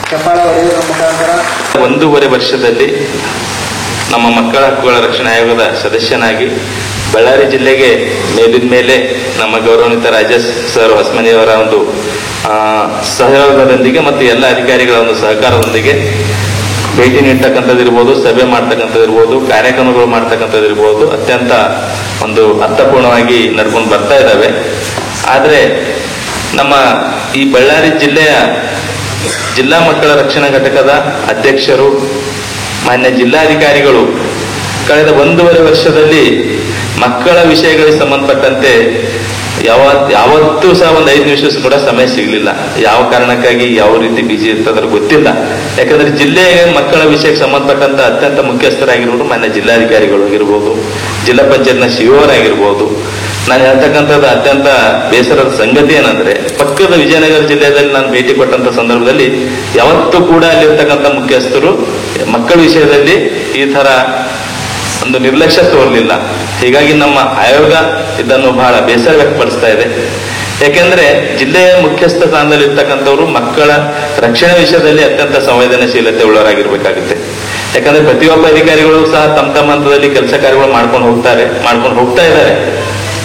ಚಪ್ಪಾಳೆ ಹೊಡೆಯುವ ಮುಖಾಂತರ 1.5 ವರ್ಷದಲ್ಲಿ ನಮ್ಮ ಮಕ್ಕಳ ಹಕ್ಕುಗಳ ರಕ್ಷಣಾ ಆಯೋಗದ ಸದಸ್ಯನಾಗಿ ಬಳ್ಳಾರಿ ಜಿಲ್ಲೆಗೆ ಮೇಲಿನ ಮೇಲೆ ನಮ್ಮ ಗೌರವಾನ್ವಿತ ರಾಜ ಸರ್ ಹೊಸಮನಿಯವರ ಒಂದು ಸಹಯೋಗದೊಂದಿಗೆ ಮತ್ತು ಎಲ್ಲ ಅಧಿಕಾರಿಗಳ ಒಂದು ಸಹಕಾರದೊಂದಿಗೆ ಭೇಟಿ ನೀಡ್ತಕ್ಕಂಥದ್ದಿರ್ಬೋದು, ಸಭೆ ಮಾಡ್ತಕ್ಕಂಥದ್ದಿರ್ಬೋದು, ಕಾರ್ಯಕ್ರಮಗಳು ಮಾಡ್ತಕ್ಕಂಥದ್ದಿರ್ಬೋದು, ಅತ್ಯಂತ ಒಂದು ಅರ್ಥಪೂರ್ಣವಾಗಿ ನಡ್ಕೊಂಡು ಬರ್ತಾ ಇದ್ದಾವೆ. ಆದರೆ ನಮ್ಮ ಈ ಬಳ್ಳಾರಿ ಜಿಲ್ಲೆಯ ಜಿಲ್ಲಾ ಮಕ್ಕಳ ರಕ್ಷಣಾ ಘಟಕದ ಅಧ್ಯಕ್ಷರು, ಮಾನ್ಯ ಜಿಲ್ಲಾಧಿಕಾರಿಗಳು ಕಳೆದ 1.5 ವರ್ಷದಲ್ಲಿ ಮಕ್ಕಳ ವಿಷಯಗಳಿಗೆ ಸಂಬಂಧಪಟ್ಟಂತೆ ಯಾವತ್ತೂ ಸಹ ಒಂದು 5 ನಿಮಿಷ ಕೂಡ ಸಮಯ ಸಿಗಲಿಲ್ಲ. ಯಾವ ಕಾರಣಕ್ಕಾಗಿ ಯಾವ ರೀತಿ ಬಿಜಿ ಇರ್ತದ್ರ ಗೊತ್ತಿಲ್ಲ. ಯಾಕಂದ್ರೆ ಜಿಲ್ಲೆಯ ಮಕ್ಕಳ ವಿಷಯಕ್ಕೆ ಸಂಬಂಧಪಟ್ಟಂತ ಅತ್ಯಂತ ಮುಖ್ಯಸ್ಥರಾಗಿರೋರು ಮಾನ್ಯ ಜಿಲ್ಲಾಧಿಕಾರಿಗಳು ಆಗಿರ್ಬೋದು, ಜಿಲ್ಲಾ ಪಂಚಾಯತ್ನ ಶಿವರಾಗಿರ್ಬೋದು. ನಾನು ಹೇಳ್ತಕ್ಕಂಥದ್ದು ಅತ್ಯಂತ ಬೇಸರದ ಸಂಗತಿ ಏನಂದ್ರೆ, ಪಕ್ಕದ ವಿಜಯನಗರ ಜಿಲ್ಲೆಯಲ್ಲಿ ನಾನು ಭೇಟಿ ಕೊಟ್ಟಂತ ಸಂದರ್ಭದಲ್ಲಿ ಯಾವತ್ತೂ ಕೂಡ ಅಲ್ಲಿರ್ತಕ್ಕಂಥ ಮುಖ್ಯಸ್ಥರು ಮಕ್ಕಳ ವಿಷಯದಲ್ಲಿ ಈ ತರ ಒಂದು ನಿರ್ಲಕ್ಷ್ಯ ತೋರಲಿಲ್ಲ. ಹೀಗಾಗಿ ನಮ್ಮ ಆಯೋಗ ಇದನ್ನು ಬಹಳ ಬೇಸರ ವ್ಯಕ್ತಪಡಿಸ್ತಾ ಇದೆ. ಯಾಕೆಂದ್ರೆ ಜಿಲ್ಲೆಯ ಮುಖ್ಯಸ್ಥ ಸ್ಥಾನದಲ್ಲಿ ಇರ್ತಕ್ಕಂಥವ್ರು ಮಕ್ಕಳ ರಕ್ಷಣೆ ವಿಷಯದಲ್ಲಿ ಅತ್ಯಂತ ಸಂವೇದನಶೀಲತೆ ಉಳ್ಳವರಾಗಿರ್ಬೇಕಾಗುತ್ತೆ. ಯಾಕಂದ್ರೆ ಪ್ರತಿಯೊಬ್ಬ ಅಧಿಕಾರಿಗಳು ಸಹ ತಮ್ಮ ಹಂತದಲ್ಲಿ ಕೆಲಸ ಕಾರ್ಯಗಳು ಮಾಡ್ಕೊಂಡು ಹೋಗ್ತಾ ಇದ್ದಾರೆ.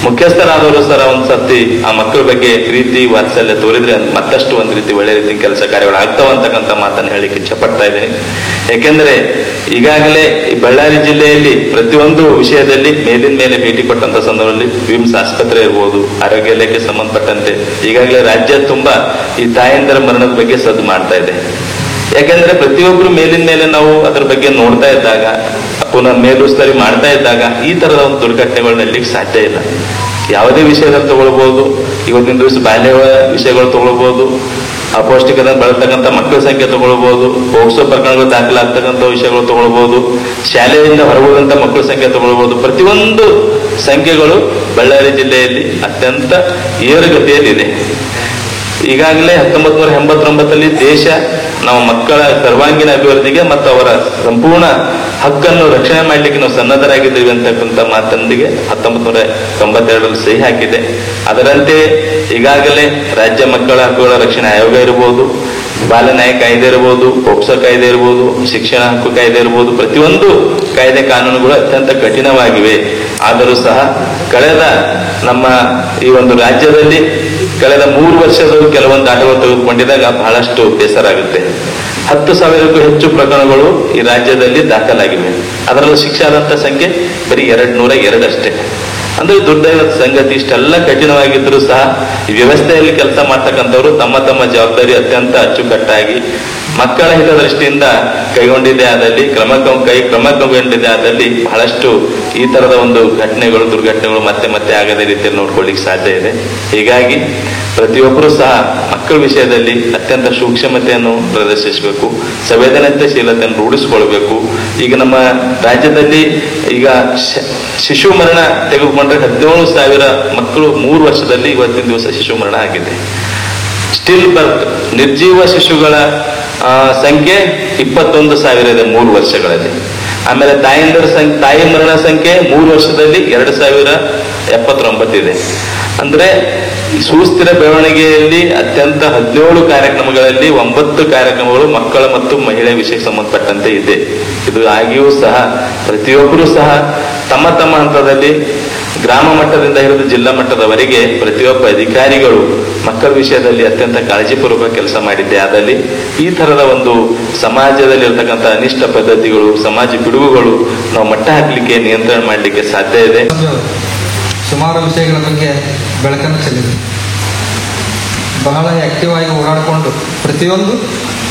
ಮುಖ್ಯಸ್ಥರಾದವರು ಸರ ಒಂದ್ಸತಿ ಆ ಮಕ್ಕಳ ಬಗ್ಗೆ ಪ್ರೀತಿ ವಾತ್ಸಲ್ಯ ತೋರಿದ್ರೆ ಮತ್ತಷ್ಟು ಒಂದ್ ರೀತಿ ಒಳ್ಳೆ ರೀತಿ ಕೆಲಸ ಕಾರ್ಯಗಳು ಆಗ್ತಾವಂತಕ್ಕಂಥ ಮಾತನ್ನು ಹೇಳಿಕ್ಕೆ ಇಚ್ಛೆ ಪಡ್ತಾ ಇದ್ದೀನಿ. ಯಾಕೆಂದ್ರೆ ಈಗಾಗಲೇ ಈ ಬಳ್ಳಾರಿ ಜಿಲ್ಲೆಯಲ್ಲಿ ಪ್ರತಿಯೊಂದು ವಿಷಯದಲ್ಲಿ ಮೇಲಿನ ಮೇಲೆ ಭೇಟಿ ಕೊಟ್ಟಂತ ಸಂದರ್ಭದಲ್ಲಿ ವಿಮ್ಸ್ ಆಸ್ಪತ್ರೆ ಇರ್ಬೋದು, ಆರೋಗ್ಯ ಇಲಾಖೆ ಸಂಬಂಧಪಟ್ಟಂತೆ ಈಗಾಗಲೇ ರಾಜ್ಯ ತುಂಬಾ ಈ ತಾಯಂದಿರ ಮರಣದ ಬಗ್ಗೆ ಸದ್ದು ಮಾಡ್ತಾ ಇದೆ. ಯಾಕೆಂದ್ರೆ ಪ್ರತಿಯೊಬ್ರು ಮೇಲಿನ ಮೇಲೆ ನಾವು ಅದ್ರ ಬಗ್ಗೆ ನೋಡ್ತಾ ಇದ್ದಾಗ, ಪುನಃ ಮೇಲುಸ್ತರಿ ಮಾಡ್ತಾ ಇದ್ದಾಗ ಈ ತರದ ಒಂದು ದುರ್ಘಟನೆಗಳನ್ನ ಎಲ್ಲಿಗೆ ಸಾಧ್ಯ ಇಲ್ಲ. ಯಾವುದೇ ವಿಷಯದಲ್ಲಿ ತಗೊಳ್ಬಹುದು, ಇವತ್ತಿನ ದಿವಸ ಬಾಲ್ಯ ವಿಷಯಗಳು ತಗೊಳ್ಬಹುದು, ಅಪೌಷ್ಟಿಕತೆ ಬಳಸ್ತಕ್ಕಂಥ ಮಕ್ಕಳ ಸಂಖ್ಯೆ ತಗೊಳ್ಬಹುದು, ಪೋಕ್ಸೋ ಪ್ರಕರಣಗಳು ದಾಖಲಾಗ್ತಕ್ಕಂಥ ವಿಷಯಗಳು ತಗೊಳ್ಬಹುದು, ಶಾಲೆಯಿಂದ ಹೊರಗುವಂತ ಮಕ್ಕಳ ಸಂಖ್ಯೆ ತಗೊಳ್ಬಹುದು. ಪ್ರತಿಯೊಂದು ಸಂಖ್ಯೆಗಳು ಬಳ್ಳಾರಿ ಜಿಲ್ಲೆಯಲ್ಲಿ ಅತ್ಯಂತ ಏರುಗತಿಯಲ್ಲಿದೆ. ಈಗಾಗಲೇ 1989 ದೇಶ ನಮ್ಮ ಮಕ್ಕಳ ಸರ್ವಾಂಗೀಣ ಅಭಿವೃದ್ಧಿಗೆ ಮತ್ತು ಅವರ ಸಂಪೂರ್ಣ ಹಕ್ಕನ್ನು ರಕ್ಷಣೆ ಮಾಡಲಿಕ್ಕೆ ನಾವು ಸನ್ನದ್ಧರಾಗಿದ್ದೀವಿ ಅಂತಕ್ಕಂಥ ಮಾತೊಂದಿಗೆ 1992 ಸಹಿ ಹಾಕಿದೆ. ಅದರಂತೆ ಈಗಾಗಲೇ ರಾಜ್ಯ ಮಕ್ಕಳ ಹಕ್ಕುಗಳ ರಕ್ಷಣಾ ಆಯೋಗ ಇರಬಹುದು, ಬಾಲ ನ್ಯಾಯ ಕಾಯ್ದೆ ಇರಬಹುದು, ಪೋಕ್ಸೋ ಕಾಯ್ದೆ ಇರಬಹುದು, ಶಿಕ್ಷಣ ಹಕ್ಕು ಕಾಯ್ದೆ ಇರಬಹುದು, ಪ್ರತಿಯೊಂದು ಕಾಯ್ದೆ ಕಾನೂನುಗಳು ಅತ್ಯಂತ ಕಠಿಣವಾಗಿವೆ. ಆದರೂ ಸಹ ಕಳೆದ ನಮ್ಮ ಈ ಒಂದು ರಾಜ್ಯದಲ್ಲಿ ಕಳೆದ 3 ವರ್ಷದಲ್ಲೂ ಕೆಲವೊಂದು ಆಟಗಳು ತೆಗೆದುಕೊಂಡಿದ್ದಾಗ ಬಹಳಷ್ಟು ಬೇಸರ ಆಗುತ್ತೆ. 10,000ಕ್ಕೂ ಹೆಚ್ಚು ಪ್ರಕರಣಗಳು ಈ ರಾಜ್ಯದಲ್ಲಿ ದಾಖಲಾಗಿವೆ. ಅದರಲ್ಲೂ ಶಿಕ್ಷಾದಂತ ಸಂಖ್ಯೆ ಬರೀ 202 ಅಷ್ಟೇ. ಅಂದ್ರೆ ದುರ್ದೈವದ ಸಂಗತಿ. ಇಷ್ಟೆಲ್ಲ ಕಠಿಣವಾಗಿದ್ರು ಸಹ ಈ ವ್ಯವಸ್ಥೆಯಲ್ಲಿ ಕೆಲಸ ಮಾಡ್ತಕ್ಕಂಥವ್ರು ತಮ್ಮ ಜವಾಬ್ದಾರಿ ಅತ್ಯಂತ ಅಚ್ಚುಕಟ್ಟಾಗಿ ಮಕ್ಕಳ ಹಿತದೃಷ್ಟಿಯಿಂದ ಕೈಗೊಂಡಿದೆ ಆದಲ್ಲಿ ಕ್ರಮ ಕೈಗೊಂಡಿದೆ ಆದಲ್ಲಿ ಬಹಳಷ್ಟು ಈ ತರದ ಒಂದು ದುರ್ಘಟನೆಗಳು ಮತ್ತೆ ಆಗದ ರೀತಿಯಲ್ಲಿ ನೋಡ್ಕೊಳ್ಳಿಕ್ಕೆ ಸಾಧ್ಯ ಇದೆ. ಹೀಗಾಗಿ ಪ್ರತಿಯೊಬ್ಬರು ಸಹ ಮಕ್ಕಳ ವಿಷಯದಲ್ಲಿ ಅತ್ಯಂತ ಸೂಕ್ಷ್ಮತೆಯನ್ನು ಪ್ರದರ್ಶಿಸಬೇಕು, ಸಂವೇದನಾಶೀಲತೆಯನ್ನು ರೂಢಿಸಿಕೊಳ್ಬೇಕು. ಈಗ ನಮ್ಮ ರಾಜ್ಯದಲ್ಲಿ ಈಗ ಶಿಶು ಮರಣ ತೆಗೆದುಕೊಂಡ್ರೆ 17,000 ಮಕ್ಕಳು 3 ವರ್ಷದಲ್ಲಿ ಇವತ್ತಿನ ದಿವಸ ಶಿಶು ಮರಣ ಆಗಿದೆ. ಸ್ಟಿಲ್ ಬರ್ತ್ ನಿರ್ಜೀವ ಶಿಶುಗಳ ಸಂಖ್ಯೆ 21,000 ಇದೆ 3 ವರ್ಷಗಳಲ್ಲಿ. ಆಮೇಲೆ ತಾಯಿ ಮರಣ ಸಂಖ್ಯೆ 3 ವರ್ಷದಲ್ಲಿ 2,079 ಇದೆ. ಅಂದ್ರೆ ಸುಸ್ಥಿರ ಬೆಳವಣಿಗೆಯಲ್ಲಿ ಅತ್ಯಂತ 17 ಕಾರ್ಯಕ್ರಮಗಳಲ್ಲಿ 9 ಕಾರ್ಯಕ್ರಮಗಳು ಮಕ್ಕಳ ಮತ್ತು ಮಹಿಳೆ ವಿಷಯಕ್ಕೆ ಸಂಬಂಧಪಟ್ಟಂತೆ ಇದೆ. ಇದು ಆಗಿಯೂ ಸಹ ಪ್ರತಿಯೊಬ್ಬರು ಸಹ ತಮ್ಮ ಹಂತದಲ್ಲಿ ಗ್ರಾಮ ಮಟ್ಟದಿಂದ ಹಿಡಿದು ಜಿಲ್ಲಾ ಮಟ್ಟದವರೆಗೆ ಪ್ರತಿಯೊಬ್ಬ ಅಧಿಕಾರಿಗಳು ಮಕ್ಕಳ ವಿಷಯದಲ್ಲಿ ಅತ್ಯಂತ ಕಾಳಜಿಪೂರ್ವಕ ಕೆಲಸ ಮಾಡಿದ್ದೆ ಆದಲ್ಲಿ ಈ ತರದ ಒಂದು ಸಮಾಜದಲ್ಲಿ ಇರತಕ್ಕಂಥ ಅನಿಷ್ಟ ಪದ್ಧತಿಗಳು, ಸಮಾಜ ಪಿಡುಗುಗಳು ನಾವು ಮಟ್ಟ ಹಾಕಲಿಕ್ಕೆ, ನಿಯಂತ್ರಣ ಮಾಡಲಿಕ್ಕೆ ಸಾಧ್ಯ ಇದೆ. ಸುಮಾರು ವಿಷಯಗಳ ಬಗ್ಗೆ ಬೆಳಕನ್ನು ಚೆಲ್ಲಿದೆ. ಬಹಳ ಆಕ್ಟಿವ್ ಆಗಿ ಓಡಾಡಿಕೊಂಡು ಪ್ರತಿಯೊಂದು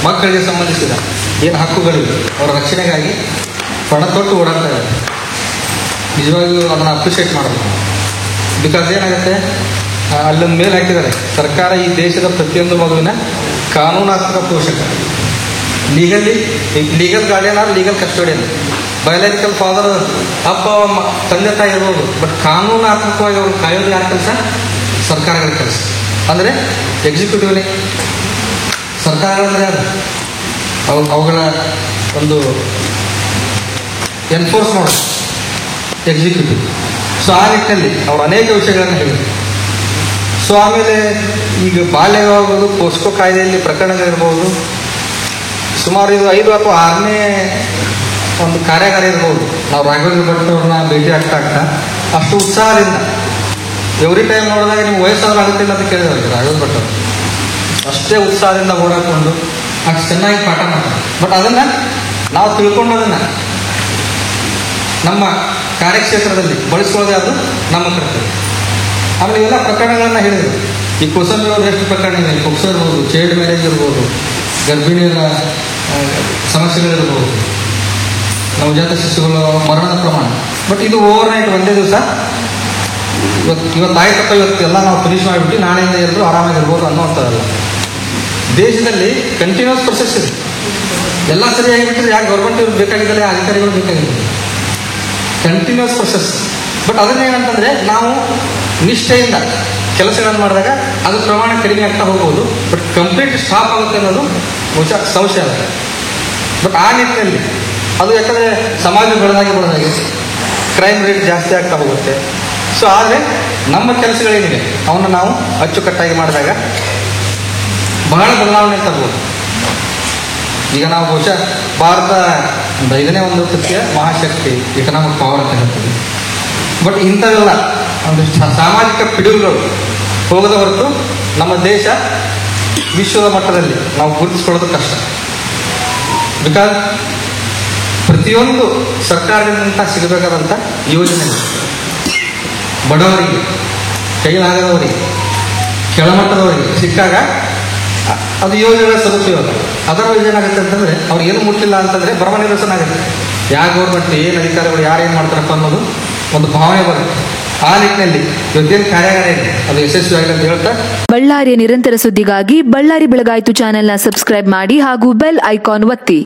ಮಕ್ಕಳಿಗೆ ಸಂಬಂಧಿಸಿದ ಏನು ಹಕ್ಕುಗಳಿವೆ ಅವರ ರಕ್ಷಣೆಗಾಗಿ ಪಣ ತೊಟ್ಟು ಓಡಾಡ್ತಾ ಇದ್ದಾರೆ. ನಿಜವಾಗಿಯೂ ಅದನ್ನು ಅಪ್ರಿಷಿಯೇಟ್ ಮಾಡಬೇಕು. ಬಿಕಾಸ್ ಏನಾಗುತ್ತೆ, ಅಲ್ಲೊಂದು ಮೇಲೆ ಹಾಕಿದ್ದಾರೆ, ಸರ್ಕಾರ ಈ ದೇಶದ ಪ್ರತಿಯೊಂದು ಮಗುವಿನ ಕಾನೂನಾತ್ಮಕ ಪೋಷಕ, legal guardian or legal custodian. Biological father ಅಪ್ಪ ತಂದೆ ತಾಯಿ ಇರ್ಬೋದು, ಬಟ್ ಕಾನೂನಾತ್ಮಕವಾಗಿ ಅವ್ರು ಕಾಯೋದು ಯಾರ ಕೆಲಸ? ಸರ್ಕಾರಗಳ ಕೆಲಸ. ಅಂದರೆ ಎಕ್ಸಿಕ್ಯೂಟಿವ್ನೇ ಸರ್ಕಾರಗಳಂದ್ರೆ ಯಾರು? ಅವುಗಳ ಒಂದು ಎನ್ಫೋರ್ಸ್ ಮಾಡೋದು ಎಕ್ಸಿಕ್ಯೂಟಿವ್. ಸೊ ಆ ನಿಟ್ಟಿನಲ್ಲಿ ಅವರು ಅನೇಕ ವಿಷಯಗಳನ್ನು ಹೇಳಿದರು. ಸೊ ಆಮೇಲೆ ಈಗ ಬಾಲ್ಯ ವಿವಾಹಗಳು ಪೋಸ್ಕೋ ಕಾಯ್ದೆಯಲ್ಲಿ ಪ್ರಕರಣಗಳಿರ್ಬೋದು, ಸುಮಾರು ಇದು 5 ಅಥವಾ 6ನೇ ಒಂದು ಕಾರ್ಯಾಗಾರ ಇರ್ಬೋದು. ನಾವು ರಾಘವೇಂದ್ರ ಭಟ್ ಅವ್ರನ್ನ ಭೇಟಿ ಆಗ್ತಾ ಅಷ್ಟು ಉತ್ಸಾಹದಿಂದ ಎವ್ರಿ ಟೈಮ್ ನೋಡಿದಾಗ ನಿಮ್ಗೆ ವಯಸ್ಸಾದ್ರೂ ಆಗುತ್ತಿಲ್ಲ ಅಂತ ಕೇಳಿದವ್ರಿಗೆ ರಾಘವೇಂದ್ರ ಭಟ್ ಅವರು ಅಷ್ಟೇ ಉತ್ಸಾಹದಿಂದ ಓಡಾಡ್ಕೊಂಡು ಅಷ್ಟು ಚೆನ್ನಾಗಿ ಪಾಠ ಮಾಡ್ತಾರೆ. ಬಟ್ ಅದನ್ನು ನಾವು ತಿಳ್ಕೊಂಡೋದನ್ನು ನಮ್ಮ ಕಾರ್ಯಕ್ಷೇತ್ರದಲ್ಲಿ ಬಳಸ್ಕೊಳ್ಳೋದೇ ಅದು ನಮ್ಮ ಕರ್ತವ್ಯ. ಆಮೇಲೆ ಇವೆಲ್ಲ ಪ್ರಕರಣಗಳನ್ನ ಹೇಳಿದರು. ಈ ಕೋಸಂಬಿ ಎಷ್ಟು ಪ್ರಕರಣ ಇದೆ, ಪೊಕ್ಸೋ ಇರ್ಬೋದು, ಚೈಲ್ಡ್ ಮ್ಯಾರೇಜ್ ಇರ್ಬೋದು, ಗರ್ಭಿಣಿಯರ ಸಮಸ್ಯೆಗಳಿರ್ಬೋದು, ನವಜಾತ ಶಿಶುಗಳ ಮರಣದ ಪ್ರಮಾಣ. ಬಟ್ ಇದು ಓವರ್ ನೈಟ್ ಒಂದೇ ದಿವಸ ಇವತ್ತು ಆಯ್ತಪ್ಪ ಇವತ್ತು ಎಲ್ಲ ನಾವು ಫಿನಿಶ್ ಮಾಡಿಬಿಟ್ಟು ನಾಳೆಯಿಂದ ಎಲ್ಲರೂ ಆರಾಮಾಗಿರ್ಬೋದು ಅನ್ನೋಂಥದ್ದಲ್ಲ. ದೇಶದಲ್ಲಿ ಕಂಟಿನ್ಯೂಸ್ ಪ್ರೊಸೆಸ್ ಇದೆ. ಎಲ್ಲ ಸರಿಯಾಗಿಬಿಟ್ಟಿದ್ರೆ ಯಾಕೆ ಗೌರ್ಮೆಂಟ್ ಇವ್ರು ಬೇಕಾಗಿದ್ದರೆ ಅಧಿಕಾರಿಗಳು ಬೇಕಾಗಿದ್ದಾರೆ. Continuous process. ಬಟ್ ಅದನ್ನೇನಂತಂದರೆ ನಾವು ನಿಷ್ಠೆಯಿಂದ ಕೆಲಸಗಳನ್ನು ಮಾಡಿದಾಗ ಅದ್ರ ಪ್ರಮಾಣ ಕಡಿಮೆ ಆಗ್ತಾ ಹೋಗ್ಬೋದು. ಬಟ್ ಕಂಪ್ಲೀಟ್ ಸ್ಟಾಪ್ ಆಗುತ್ತೆ ಅನ್ನೋದು ಸಂಶಯ ಆಗುತ್ತೆ. ಬಟ್ ಆ ನಿಟ್ಟಿನಲ್ಲಿ ಅದು ಯಾಕಂದರೆ ಸಮಾಜ ಬೆಳೆದಾಗಿ ಕ್ರೈಮ್ ರೇಟ್ ಜಾಸ್ತಿ ಆಗ್ತಾ ಹೋಗುತ್ತೆ. ಸೊ ಆದರೆ ನಮ್ಮ ಕೆಲಸಗಳೇನಿದೆ ಅವನ್ನ ನಾವು ಅಚ್ಚುಕಟ್ಟಾಗಿ ಮಾಡಿದಾಗ ಬಹಳ ಬದಲಾವಣೆ ತರ್ಬೋದು. ಈಗ ನಾವು ಬಹುಶಃ ಭಾರತ 5ನೇ ಒಂದು ಕೃತಿಯ ಮಹಾಶಕ್ತಿ ಎಕನಾಮಿಕ್ ಪವರ್ ಅಂತ ಹೇಳ್ತೀವಿ. ಬಟ್ ಇಂಥವೆಲ್ಲ ಒಂದಿಷ್ಟು ಸಾಮಾಜಿಕ ಪಿಡುಗುಗಳು ಹೋಗದ ಹೊರತು ನಮ್ಮ ದೇಶ ವಿಶ್ವದ ಮಟ್ಟದಲ್ಲಿ ನಾವು ಗುರುತಿಸ್ಕೊಳ್ಳೋದು ಕಷ್ಟ. ಬಿಕಾಸ್ ಪ್ರತಿಯೊಂದು ಸರ್ಕಾರದಿಂದ ಸಿಗಬೇಕಾದಂಥ ಯೋಜನೆಗಳು ಬಡವರಿಗೆ, ಕೈಲಾಗದವರಿಗೆ, ಕೆಳಮಟ್ಟದವರಿಗೆ ಸಿಕ್ಕಾಗ ಅದು ಯೋಜನೆಗಳ ಸದುಪಯೋಗ. ಅದರ ಏನಾಗುತ್ತೆ ಅಂತಂದರೆ ಅವ್ರು ಏನು ಮುಟ್ಟಿಲ್ಲ ಅಂತಂದರೆ ಭ್ರಮ ನಿರಸನ ಆಗುತ್ತೆ. ಯಾವ ಗೌರ್ಮೆಂಟ್ ಏನು ಅಧಿಕಾರಿಗಳು ಯಾರೇನು ಮಾಡ್ತಾರಪ್ಪ ಅನ್ನೋದು ಒಂದು ಭಾವನೆ ಬರುತ್ತೆ. ಆ ನಿಟ್ಟಿನಲ್ಲಿ ಇವತ್ತೇನು ಕಾರ್ಯಾಗಾರ ಇದೆ ಅದು ಯಶಸ್ವಿಯಾಗಲಿ ಅಂತ ಹೇಳ್ತಾ ಬಳ್ಳಾರಿಯ ನಿರಂತರ ಸುದ್ದಿಗಾಗಿ ಬಳ್ಳಾರಿ ಬೆಳಗಾಯಿತು ಚಾನೆಲ್ನ ಸಬ್ಸ್ಕ್ರೈಬ್ ಮಾಡಿ ಹಾಗೂ ಬೆಲ್ ಐಕಾನ್ ಒತ್ತಿ.